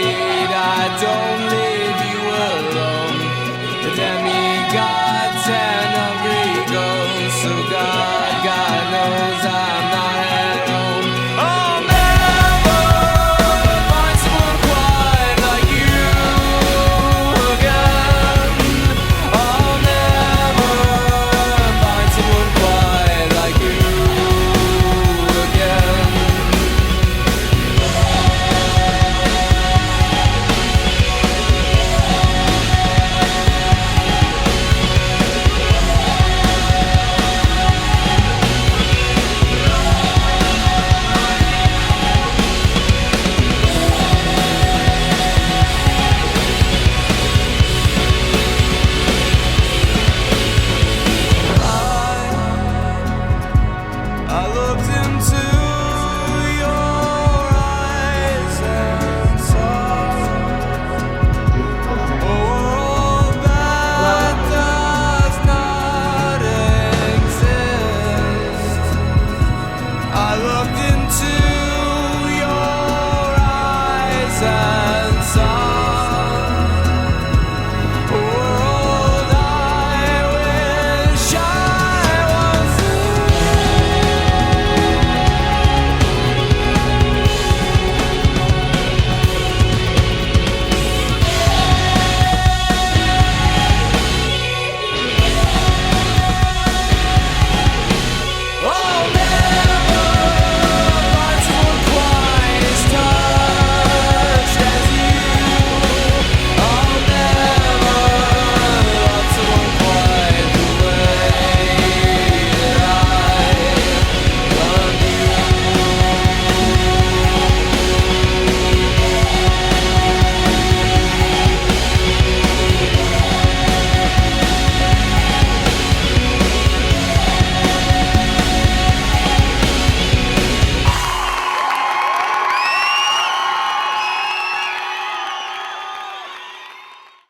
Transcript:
afraid I don't leave you alone. The demigods and hungry ghosts, so God knows I'm not at home. I'll never find someone quite like you again. I'll never find someone quite like you again. I looked into your eyes and saw a world that does not exist. I looked into your eyes and saw